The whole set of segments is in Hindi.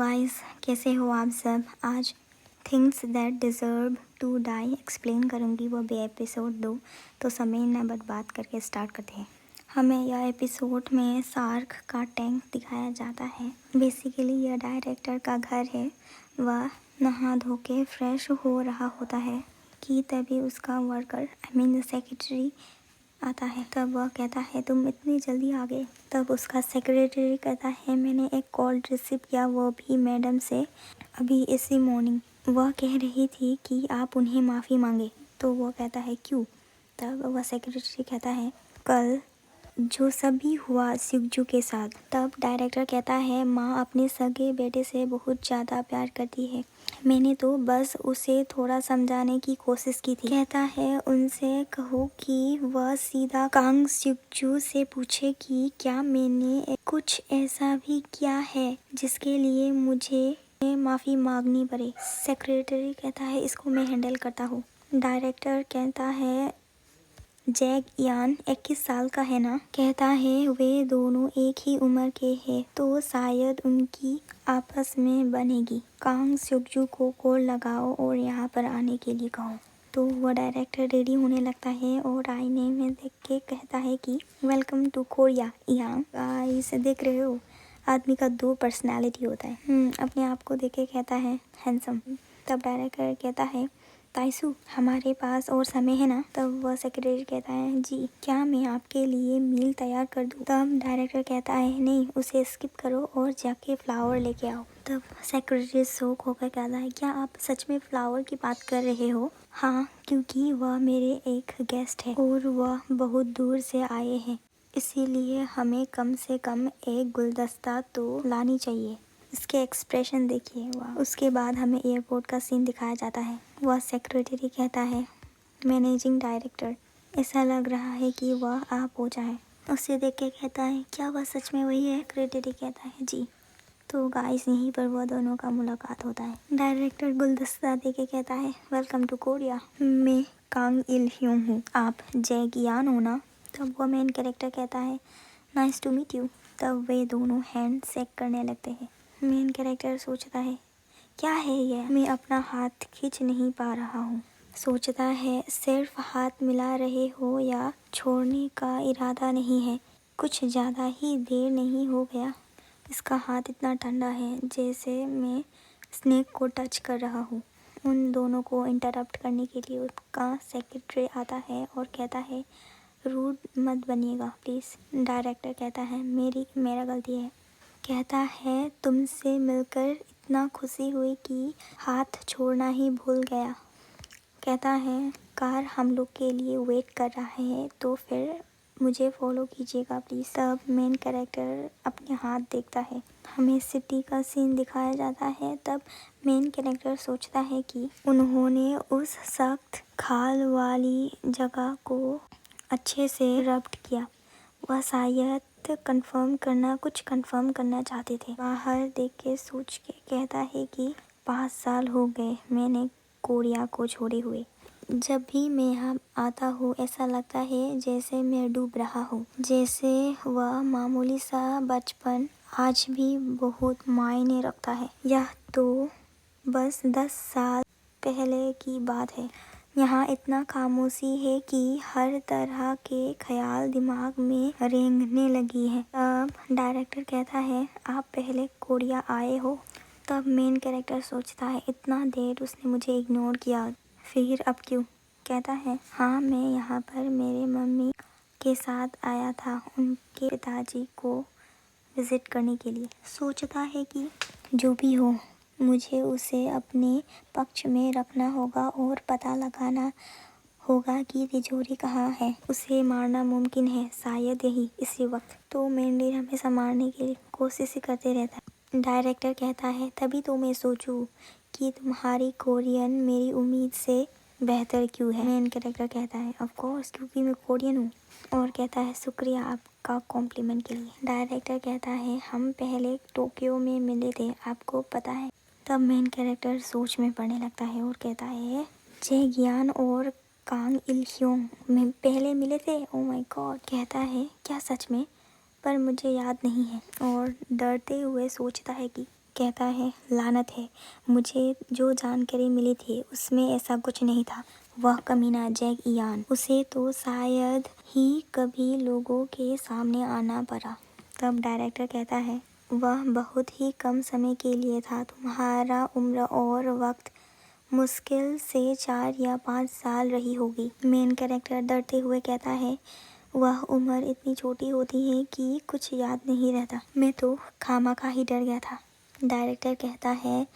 गाइस, कैसे हो आप सब। आज things that deserve to die explain करूँगी, वो भी एपिसोड 2। तो समय न बर्बाद करके स्टार्ट करते हैं। हमें यह एपिसोड में शार्क का टैंक दिखाया जाता है। बेसिकली यह डायरेक्टर का घर है। वह नहा धो के फ्रेश हो रहा होता है कि तभी उसका वर्कर सेक्रेटरी आता है। तब वह कहता है, तुम इतनी जल्दी आ गए। तब उसका सेक्रेटरी कहता है, मैंने एक कॉल रिसीव किया, वो भी मैडम से अभी इसी मॉर्निंग। वह कह रही थी कि आप उन्हें माफ़ी मांगे। तो वो कहता है, क्यों। तब वह सेक्रेटरी कहता है, कल जो सब भी हुआ सिक्जू के साथ। तब डायरेक्टर कहता है, माँ अपने सगे बेटे से बहुत ज़्यादा प्यार करती है। मैंने तो बस उसे थोड़ा समझाने की कोशिश की थी। कहता है, उनसे कहो कि वह सीधा कांग सिक्जू से पूछे कि क्या मैंने कुछ ऐसा भी किया है जिसके लिए मुझे माफ़ी मांगनी पड़े। सेक्रेटरी कहता है, इसको मैं हैंडल करता हूँ। डायरेक्टर कहता है, जैक यान 21 साल का है ना। कहता है, वे दोनों एक ही उम्र के हैं तो शायद उनकी आपस में बनेगी। कांग सिक्जू को कॉल लगाओ और यहाँ पर आने के लिए कहो। तो वह डायरेक्टर रेडी होने लगता है और आईने में देख के कहता है कि वेलकम टू कोरिया। यहाँ गाइस देख रहे हो, आदमी का 2 पर्सनैलिटी होता है। अपने आप को देख के कहता है हैंडसम। तब डायरेक्टर कहता है, ताइसू हमारे पास और समय है ना। तब वह सेक्रेटरी कहता है, जी क्या मैं आपके लिए मील तैयार कर दूँ। तब डायरेक्टर कहता है, नहीं उसे स्किप करो और जाके फ्लावर लेके आओ। तब सेक्रेटरी शौक होकर कहता है, क्या आप सच में फ्लावर की बात कर रहे हो। हाँ, क्योंकि वह मेरे एक गेस्ट है और वह बहुत दूर से आए हैं, इसीलिए हमें कम से कम एक गुलदस्ता तो लानी चाहिए। इसके एक्सप्रेशन देखिए, वाह। उसके बाद हमें एयरपोर्ट का सीन दिखाया जाता है। वह सेक्रेटरी कहता है, मैनेजिंग डायरेक्टर, ऐसा लग रहा है कि वह आ पहुंचा है। उसे देख के कहता है, क्या वह सच में वही है। सेक्रेटरी कहता है, जी। तो गाइस यहीं पर वह दोनों का मुलाकात होता है। डायरेक्टर गुलदस्ता दे के कहता है, वेलकम टू कोरिया, मैं कांग इल ह्यूंग हूँ, आप जैक यान हो ना। तब वह मेन कैरेक्टर कहता है, नाइस टू मीट यू। तब वे दोनों हैंड शेक करने लगते हैं। मेन कैरेक्टर सोचता है, क्या है ये, मैं अपना हाथ खींच नहीं पा रहा हूँ। सोचता है, सिर्फ हाथ मिला रहे हो या छोड़ने का इरादा नहीं है। कुछ ज़्यादा ही देर नहीं हो गया, इसका हाथ इतना ठंडा है जैसे मैं स्नेक को टच कर रहा हूँ। उन दोनों को इंटरप्ट करने के लिए उसका सेक्रेटरी आता है और कहता है, रूड मत बनिएगा प्लीज़। डायरेक्टर कहता है, मेरा गलती है। कहता है, तुमसे मिलकर इतना खुशी हुई कि हाथ छोड़ना ही भूल गया। कहता है, कार हम लोग के लिए वेट कर रहा है तो फिर मुझे फॉलो कीजिएगा प्लीज़। तब मेन कैरेक्टर अपने हाथ देखता है। हमें सिटी का सीन दिखाया जाता है। तब मेन कैरेक्टर सोचता है कि उन्होंने उस सख्त खाल वाली जगह को अच्छे से रब्ट किया। वह शायद कुछ कंफर्म करना चाहते थे। बाहर देख के सोच के कहता है कि 5 साल हो गए मैंने कोरिया को छोड़े हुए। जब भी मैं यहाँ आता हूँ ऐसा लगता है जैसे मैं डूब रहा हूँ, जैसे वह मामूली सा बचपन आज भी बहुत मायने रखता है। यह तो बस 10 साल पहले की बात है। यहाँ इतना खामोशी है कि हर तरह के ख्याल दिमाग में रेंगने लगी है। तब डायरेक्टर कहता है, आप पहले कोरिया आए हो। तब मेन कैरेक्टर सोचता है, इतना देर उसने मुझे इग्नोर किया, फिर अब क्यों। कहता है, हाँ मैं यहाँ पर मेरे मम्मी के साथ आया था, उनके पिताजी को विज़िट करने के लिए। सोचता है कि जो भी हो मुझे उसे अपने पक्ष में रखना होगा और पता लगाना होगा कि तिजोरी कहाँ है। उसे मारना मुमकिन है, शायद यही इसी वक्त। तो मेन लीड हमेशा मारने की कोशिश ही करते रहता है। डायरेक्टर कहता है, तभी तो मैं सोचूं कि तुम्हारी कोरियन मेरी उम्मीद से बेहतर क्यों है। मेन कैरेक्टर कहता है, ऑफ कोर्स क्योंकि मैं कोरियन हूँ। और कहता है, शुक्रिया आपका कॉम्प्लीमेंट के लिए। डायरेक्टर कहता है, हम पहले टोक्यो में मिले थे, आपको पता है। तब मेन कैरेक्टर सोच में पड़ने लगता है और कहता है, जैगियान और कांग इल ह्योंग में पहले मिले थे। Oh my God. कहता है, क्या सच में, पर मुझे याद नहीं है। और डरते हुए सोचता है कि कहता है लानत है, मुझे जो जानकारी मिली थी उसमें ऐसा कुछ नहीं था। वह कमीना जैक इयान, उसे तो शायद ही कभी लोगों के सामने आना पड़ा। तब डायरेक्टर कहता है वह बहुत ही कम समय के लिए था। तुम्हारा उम्र और वक्त मुश्किल से 4 या 5 साल रही होगी। मेन कैरेक्टर डरते हुए कहता है वह उम्र इतनी छोटी होती है कि कुछ याद नहीं रहता। मैं तो खामखा ही डर गया था। डायरेक्टर कहता है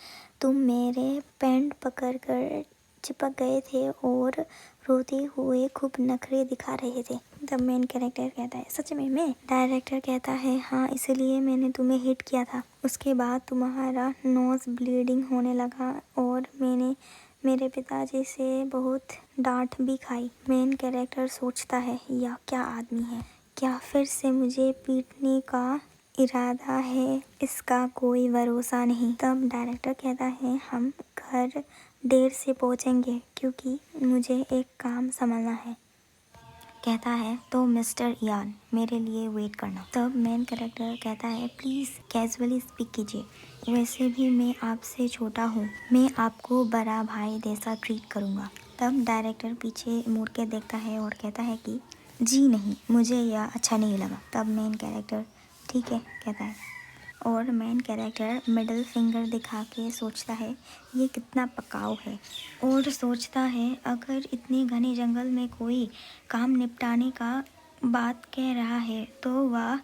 तुम मेरे पैंट पकड़कर चिपक गए थे और रोते हुए खूब नखरे दिखा रहे थे। तब मेन कैरेक्टर कहता है सच में मैं? डायरेक्टर कहता है हाँ, इसलिए मैंने तुम्हें हिट किया था। उसके बाद तुम्हारा नोज ब्लीडिंग होने लगा और मैंने मेरे पिताजी से बहुत डांट भी खाई। मेन कैरेक्टर सोचता है यह क्या आदमी है, क्या फिर से मुझे पीटने का इरादा है? इसका कोई भरोसा नहीं। तब डायरेक्टर कहता है हम घर देर से पहुंचेंगे क्योंकि मुझे एक काम संभालना है। कहता है तो मिस्टर इयान मेरे लिए वेट करना। तब मेन कैरेक्टर कहता है प्लीज़ कैजुअली स्पीक कीजिए, वैसे भी मैं आपसे छोटा हूँ, मैं आपको बड़ा भाई जैसा ट्रीट करूँगा। तब डायरेक्टर पीछे मुड़ के देखता है और कहता है कि जी नहीं, मुझे यह अच्छा नहीं लगा। तब मेन कैरेक्टर ठीक है कहता है और मेन कैरेक्टर मिडिल फिंगर दिखा के सोचता है ये कितना पकाऊ है, और सोचता है अगर इतने घने जंगल में कोई काम निपटाने का बात कह रहा है तो वह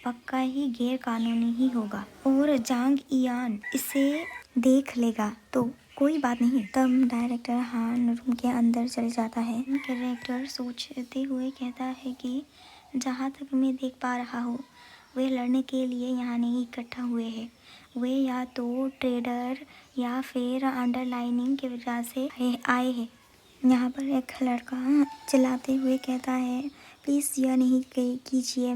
पक्का ही गैर कानूनी ही होगा और जांग इयान इसे देख लेगा तो कोई बात नहीं। तब डायरेक्टर हान रूम के अंदर चले जाता है। कैरेक्टर सोचते हुए कहता है कि जहाँ तक मैं देख पा रहा हूँ वे लड़ने के लिए यहाँ नहीं इकट्ठा हुए हैं। वे या तो ट्रेडर या फिर अंडरलाइनिंग की वजह से आए हैं। यहाँ पर एक लड़का चिल्लाते हुए कहता है प्लीज़ यह नहीं कीजिए।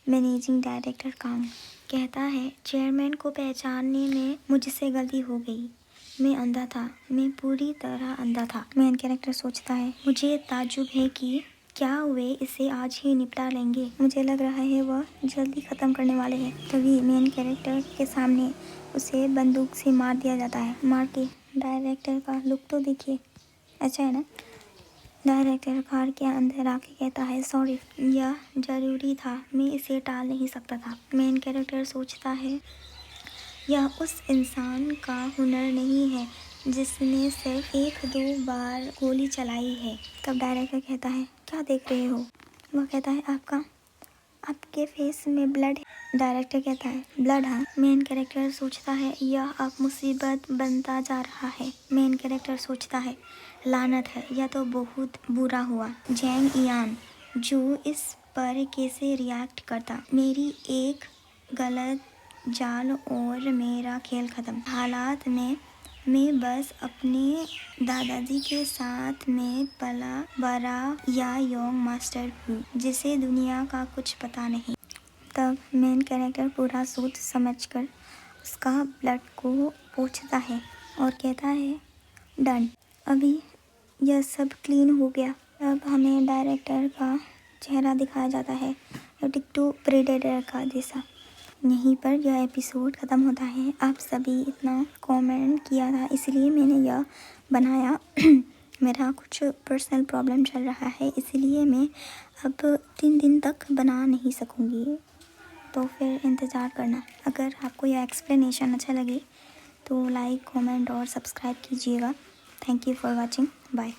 मैनेजिंग डायरेक्टर काम कहता है चेयरमैन को पहचानने में मुझसे गलती हो गई। मैं अंधा था, मैं पूरी तरह अंधा था। मेन कैरेक्टर सोचता है मुझे ताज्जुब है कि क्या वे इसे आज ही निपटा लेंगे। मुझे लग रहा है वह जल्दी ख़त्म करने वाले हैं। तभी मेन कैरेक्टर के सामने उसे बंदूक से मार दिया जाता है। मार के डायरेक्टर का लुक तो देखिए, अच्छा है ना। डायरेक्टर कार के अंदर आके कहता है सॉरी, यह ज़रूरी था, मैं इसे टाल नहीं सकता था। मेन कैरेक्टर सोचता है यह उस इंसान का हुनर नहीं है जिसने सिर्फ 1-2 बार गोली चलाई है। तब डायरेक्टर कहता है क्या देख रहे हो? वह कहता है आपके फेस में ब्लड है। डायरेक्टर कहता है ब्लड? हाँ। मेन कैरेक्टर सोचता है यह अब मुसीबत बनता जा रहा है। मेन कैरेक्टर सोचता है लानत है, यह तो बहुत बुरा हुआ। जैंग इयान जो इस पर कैसे रिएक्ट करता। मेरी एक गलत जाल और मेरा खेल ख़त्म। हालात में मैं बस अपने दादाजी के साथ में पला बड़ा या यंग मास्टर हूँ जिसे दुनिया का कुछ पता नहीं। तब मेन कैरेक्टर पूरा सोच समझकर उसका ब्लड को पोंछता है और कहता है डन, अभी यह सब क्लीन हो गया। अब हमें डायरेक्टर का चेहरा दिखाया जाता है डिक्टो प्रेडेटर का जैसा। यहीं पर यह एपिसोड ख़त्म होता है। आप सभी इतना कमेंट किया था इसलिए मैंने यह बनाया। मेरा कुछ पर्सनल प्रॉब्लम चल रहा है इसलिए मैं अब 3 दिन तक बना नहीं सकूँगी, तो फिर इंतज़ार करना। अगर आपको यह एक्सप्लेनेशन अच्छा लगे तो लाइक, कमेंट और सब्सक्राइब कीजिएगा। Thank you for watching, bye.